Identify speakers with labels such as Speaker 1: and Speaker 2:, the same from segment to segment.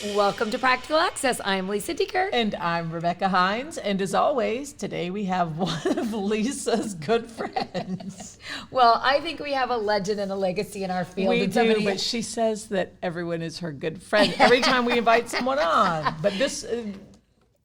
Speaker 1: Welcome to Practical Access. I'm Lisa Deeker.
Speaker 2: And I'm Rebecca Hines. And as always, today we have one of Lisa's good friends.
Speaker 1: Well, I think we have a legend and a legacy in our field.
Speaker 2: We
Speaker 1: and
Speaker 2: do,
Speaker 1: somebody-
Speaker 2: but she says that everyone is her good friend every time we invite someone on. But this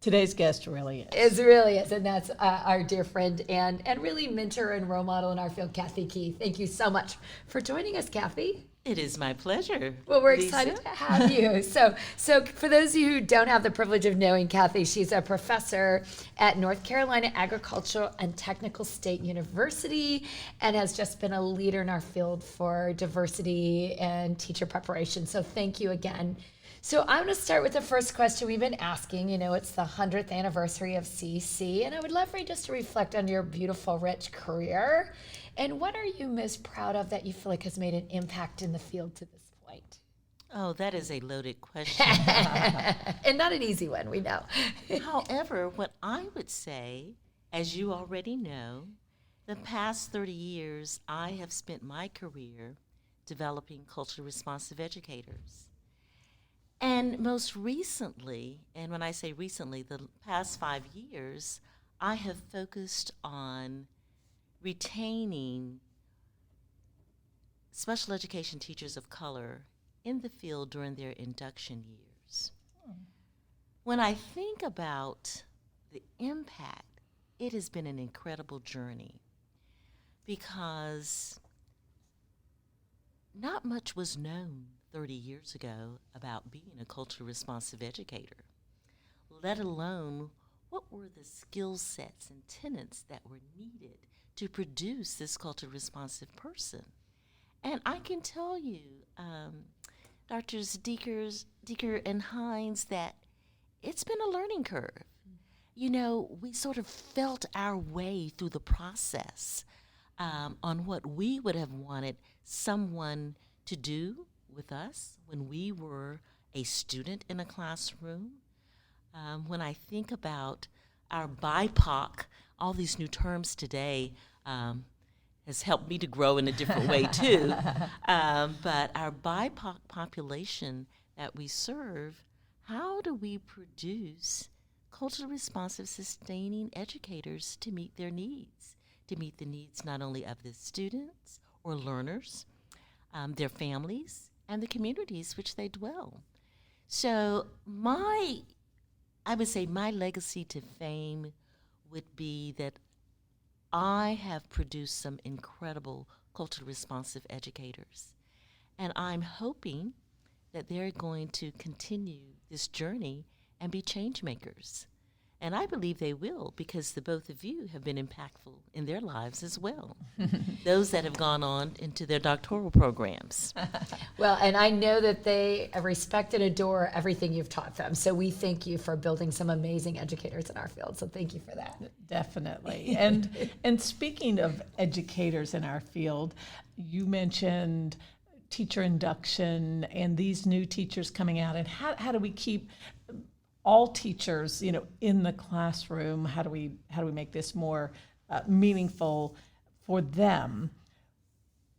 Speaker 2: today's guest really is.
Speaker 1: It really is, and that's our dear friend and really mentor and role model in our field, Cathy Kea. Thank you so much for joining us, Cathy.
Speaker 3: It is my pleasure.
Speaker 1: Well, we're
Speaker 3: Lisa.
Speaker 1: excited to have you. So for those of you who don't have the privilege of knowing Cathy, she's a professor at North Carolina Agricultural and Technical State University and has just been a leader in our field for diversity and teacher preparation. So thank you again. So I'm going to start with the first question we've been asking. You know, it's the 100th anniversary of CEC, and I would love for you just to reflect on your beautiful, rich career. And what are you most proud of that you feel like has made an impact in the field to this point?
Speaker 3: Oh, that is a loaded question.
Speaker 1: And not an easy one, we know.
Speaker 3: However, what I would say, as you already know, the past 30 years, I have spent my career developing culturally responsive educators. And most recently, and when I say recently, the past 5 years, I have focused on retaining special education teachers of color in the field during their induction years. When I think about the impact, it has been an incredible journey because not much was known 30 years ago about being a culturally responsive educator, let alone what were the skill sets and tenets that were needed to produce this culturally responsive person. And I can tell you, Drs. Deeker and Hines, that it's been a learning curve. You know, we sort of felt our way through the process on what we would have wanted someone to do with us when we were a student in a classroom. When I think about our BIPOC, all these new terms today has helped me to grow in a different way too. But our BIPOC population that we serve, how do we produce culturally responsive, sustaining educators to meet their needs, to meet the needs not only of the students or learners, their families, and the communities which they dwell. So I would say my legacy to fame would be that I have produced some incredible culturally responsive educators. And I'm hoping that they're going to continue this journey and be change makers. And I believe they will, because the both of you have been impactful in their lives as well. Those that have gone on into their doctoral programs.
Speaker 1: Well, and I know that they respect and adore everything you've taught them. So we thank you for building some amazing educators in our field. So thank you for that.
Speaker 2: Definitely. And speaking of educators in our field, you mentioned teacher induction and these new teachers coming out. And how do we keep all teachers, you know, in the classroom? How do we make this more meaningful for them?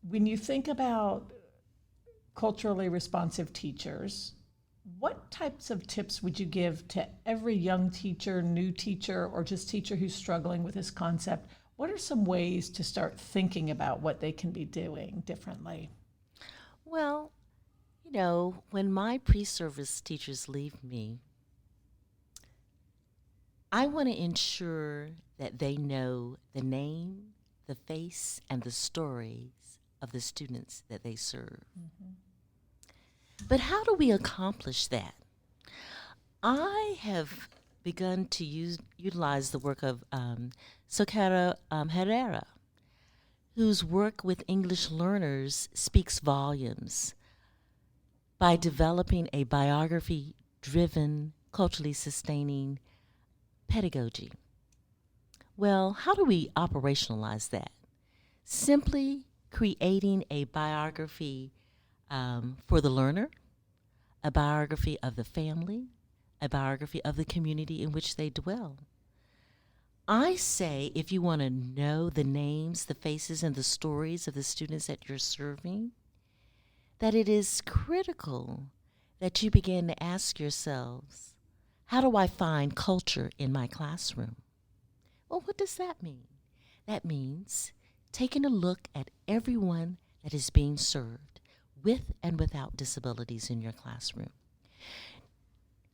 Speaker 2: When you think about culturally responsive teachers, what types of tips would you give to every young teacher, new teacher, or just teacher who's struggling with this concept? What are some ways to start thinking about what they can be doing differently?
Speaker 3: Well, you know, when my pre-service teachers leave me, I want to ensure that they know the name, the face, and the stories of the students that they serve. Mm-hmm. But how do we accomplish that? I have begun to utilize the work of Socorro Herrera, whose work with English learners speaks volumes by developing a biography-driven, culturally sustaining pedagogy. Well, how do we operationalize that? Simply creating a biography for the learner, a biography of the family, a biography of the community in which they dwell. I say if you want to know the names, the faces, and the stories of the students that you're serving, that it is critical that you begin to ask yourselves, how do I find culture in my classroom? Well, what does that mean? That means taking a look at everyone that is being served with and without disabilities in your classroom.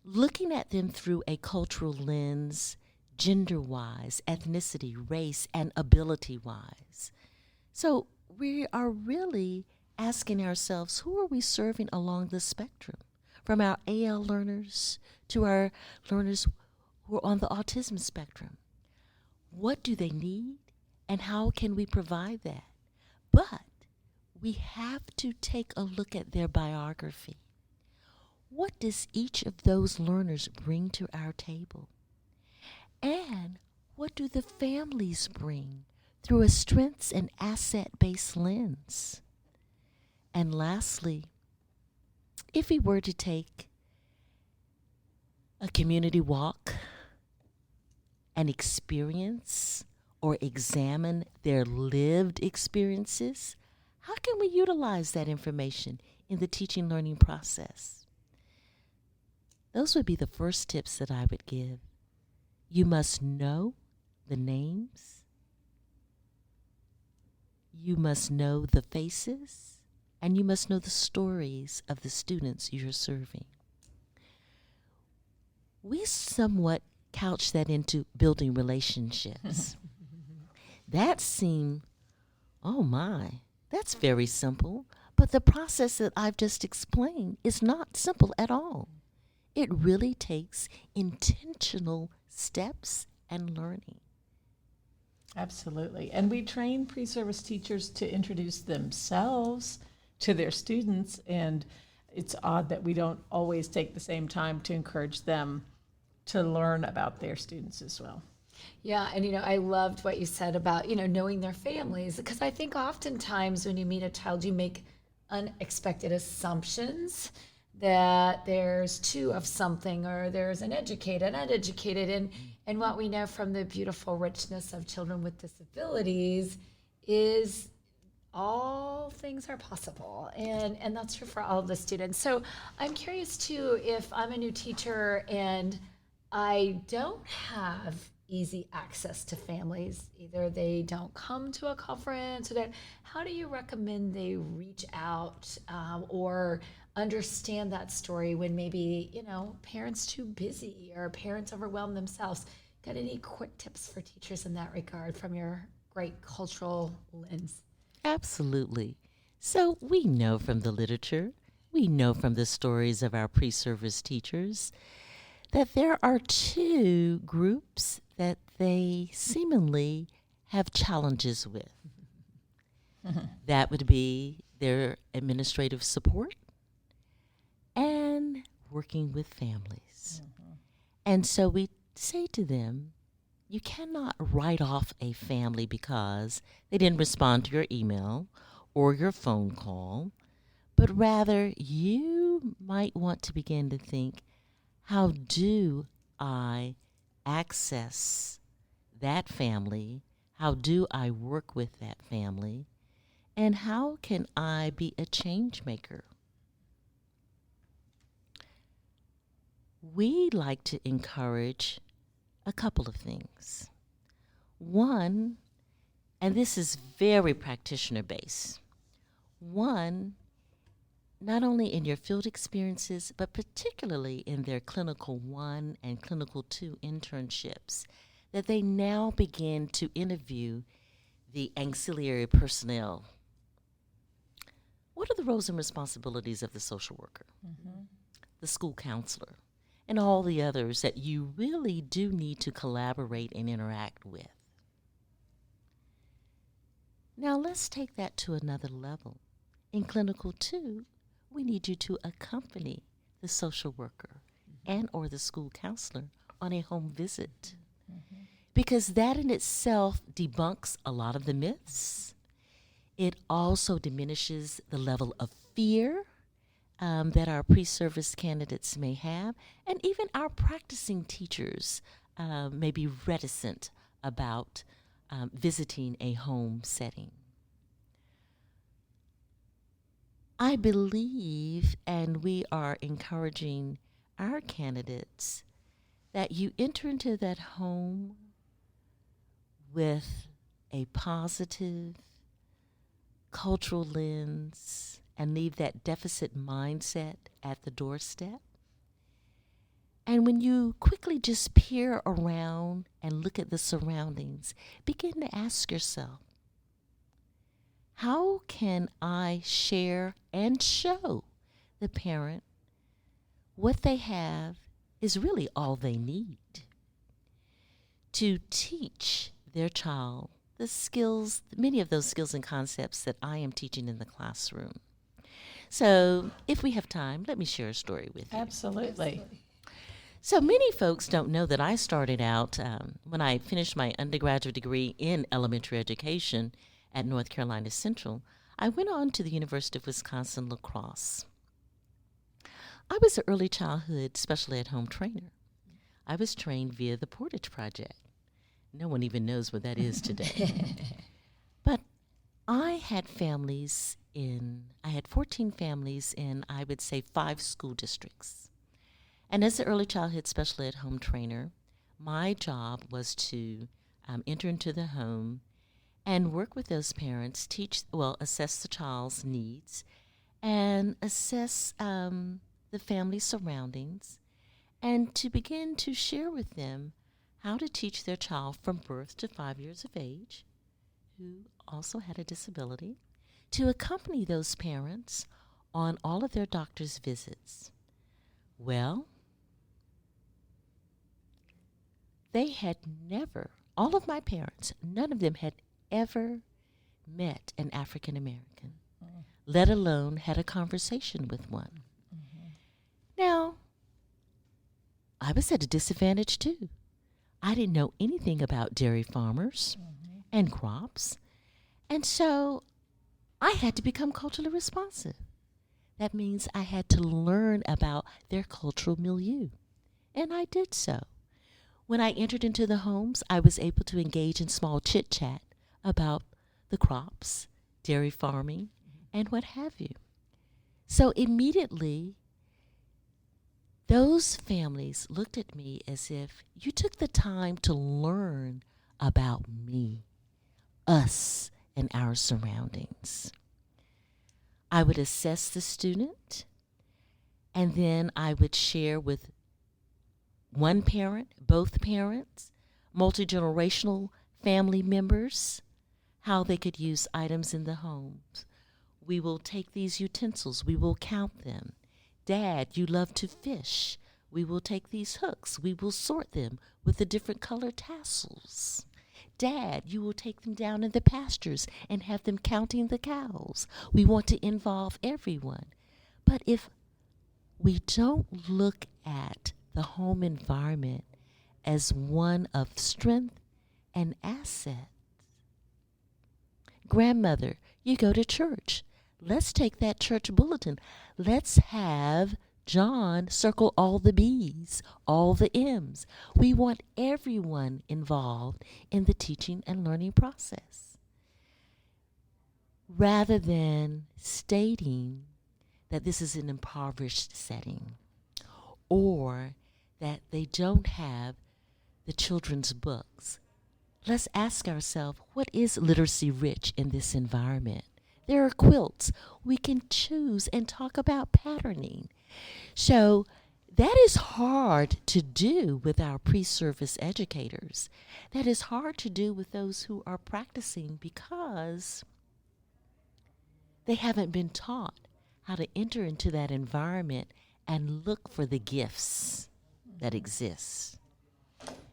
Speaker 3: Looking at them through a cultural lens, gender-wise, ethnicity, race, and ability-wise. So we are really asking ourselves, who are we serving along the spectrum? From our AL learners to our learners who are on the autism spectrum. What do they need, and how can we provide that? But we have to take a look at their biography. What does each of those learners bring to our table? And what do the families bring through a strengths and asset-based lens? And lastly, if we were to take a community walk and experience or examine their lived experiences, how can we utilize that information in the teaching learning process? Those would be the first tips that I would give. You must know the names. You must know the faces. And you must know the stories of the students you're serving. We somewhat couch that into building relationships. That seemed, oh my, that's very simple. But the process that I've just explained is not simple at all. It really takes intentional steps and learning.
Speaker 2: Absolutely. And we train pre-service teachers to introduce themselves to their students, and it's odd that we don't always take the same time to encourage them to learn about their students as well.
Speaker 1: Yeah, and I loved what you said about, knowing their families, because I think oftentimes when you meet a child, you make unexpected assumptions that there's two of something, or there's an educated, uneducated, and what we know from the beautiful richness of children with disabilities is all things are possible, and that's true for all of the students. So I'm curious too, if I'm a new teacher and I don't have easy access to families, either they don't come to a conference, or how do you recommend they reach out or understand that story when maybe parents too busy or parents overwhelm themselves? Got any quick tips for teachers in that regard from your great cultural lens?
Speaker 3: Absolutely. So we know from the literature, we know from the stories of our pre-service teachers, that there are two groups that they seemingly have challenges with. That would be their administrative support and working with families. And so we say to them, you cannot write off a family because they didn't respond to your email or your phone call, but rather you might want to begin to think, how do I access that family? How do I work with that family? And how can I be a change maker? We like to encourage a couple of things. One, and this is very practitioner based. One, not only in your field experiences, but particularly in their Clinical 1 and Clinical 2 internships, that they now begin to interview the auxiliary personnel. What are the roles and responsibilities of the social worker, the school counselor, and all the others that you really do need to collaborate and interact with? Now let's take that to another level. In Clinical 2, we need you to accompany the social worker and or the school counselor on a home visit. Because that in itself debunks a lot of the myths. It also diminishes the level of fear that our pre-service candidates may have, and even our practicing teachers may be reticent about visiting a home setting. I believe, and we are encouraging our candidates, that you enter into that home with a positive cultural lens and leave that deficit mindset at the doorstep. And when you quickly just peer around and look at the surroundings, begin to ask yourself, how can I share and show the parent what they have is really all they need to teach their child the skills, many of those skills and concepts that I am teaching in the classroom. So if we have time, let me share a story with you.
Speaker 2: Absolutely.
Speaker 3: So many folks don't know that I started out when I finished my undergraduate degree in elementary education at North Carolina Central. I went on to the University of Wisconsin-La Crosse. I was an early childhood special ed home trainer. I was trained via the Portage Project. No one even knows what that is today. But I had 14 families in, I would say, 5 school districts. And as an early childhood special ed home trainer, my job was to enter into the home and work with those parents, assess the child's needs, and assess the family surroundings, and to begin to share with them how to teach their child from birth to 5 years of age, who also had a disability, to accompany those parents on all of their doctor's visits. Well, they had never, all of my parents, none of them had ever met an African American, let alone had a conversation with one. Now, I was at a disadvantage too. I didn't know anything about dairy farmers and crops, and so I had to become culturally responsive. That means I had to learn about their cultural milieu, and I did so. When I entered into the homes, I was able to engage in small chit-chat about the crops, dairy farming, and what have you. So immediately, those families looked at me as if you took the time to learn about me, us, and our surroundings. I would assess the student, and then I would share with one parent, both parents, multi-generational family members, how they could use items in the homes. We will take these utensils, we will count them. Dad, you love to fish. We will take these hooks, we will sort them with the different colored tassels. Dad, you will take them down in the pastures and have them counting the cows. We want to involve everyone. But if we don't look at the home environment as one of strength and asset. Grandmother, you go to church. Let's take that church bulletin. Let's have John circle all the B's, all the M's. We want everyone involved in the teaching and learning process. Rather than stating that this is an impoverished setting or that they don't have the children's books, let's ask ourselves, what is literacy rich in this environment? There are quilts. We can choose and talk about patterning. So that is hard to do with our pre-service educators. That is hard to do with those who are practicing because they haven't been taught how to enter into that environment and look for the gifts that exist.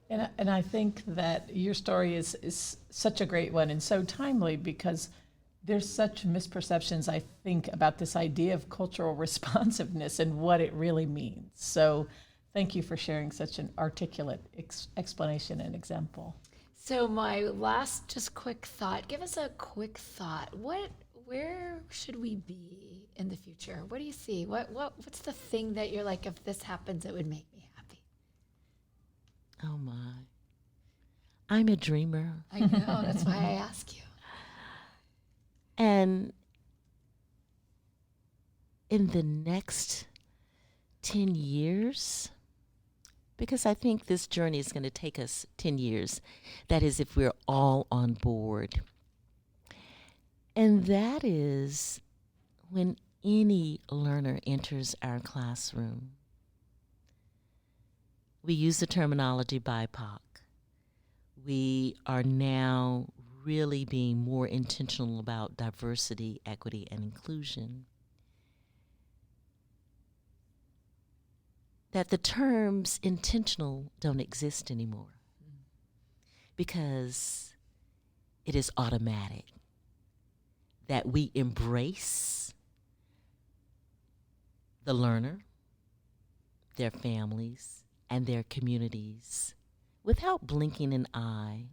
Speaker 2: And I think that your story is such a great one and so timely because there's such misperceptions, I think, about this idea of cultural responsiveness and what it really means. So thank you for sharing such an articulate explanation and example.
Speaker 1: So my last just quick thought, give us a quick thought. Where should we be in the future? What do you see? What's the thing that you're like, if this happens, it would make me happy?
Speaker 3: Oh my. I'm a dreamer.
Speaker 1: I know, that's why I ask you.
Speaker 3: And in the next 10 years, because I think this journey is going to take us 10 years, that is if we're all on board. And that is when any learner enters our classroom. We use the terminology BIPOC. We are now really being more intentional about diversity, equity, and inclusion. That the terms intentional don't exist anymore because it is automatic. That we embrace the learner, their families, and their communities without blinking an eye,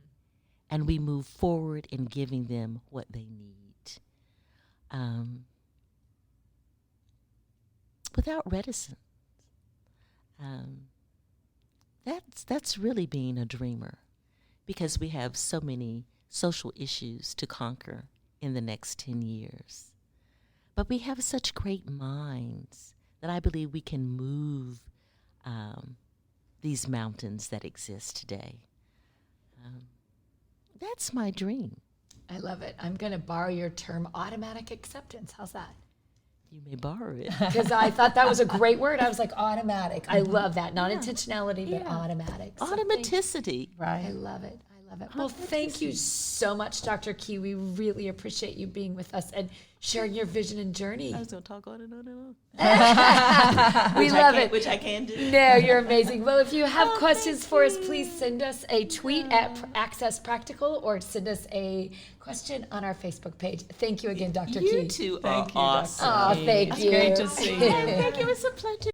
Speaker 3: and we move forward in giving them what they need without reticence. That's really being a dreamer, because we have so many social issues to conquer in the next 10 years. But we have such great minds that I believe we can move these mountains that exist today. That's my dream.
Speaker 1: I love it. I'm going to borrow your term, automatic acceptance. How's that?
Speaker 3: You may borrow it.
Speaker 1: Because I thought that was a great word. I was like, automatic. I love that. Not intentionality, but automatic. So
Speaker 3: Automaticity.
Speaker 2: Right.
Speaker 1: I love it. I love it. Well, thank you so much, Dr. Kea. We really appreciate you being with us and sharing your vision and journey.
Speaker 3: I was going to talk on and on and on.
Speaker 1: We love it.
Speaker 3: Which I can do.
Speaker 1: No, you're amazing. Well, if you have questions for us, please send us a tweet at Access Practical or send us a question on our Facebook page. Thank you again, Dr. Kea.
Speaker 3: You two are
Speaker 2: Thank you, Dr.
Speaker 3: awesome.
Speaker 1: Oh, thank
Speaker 2: It's
Speaker 1: you.
Speaker 2: great to see you.
Speaker 3: Thank you. It's a pleasure.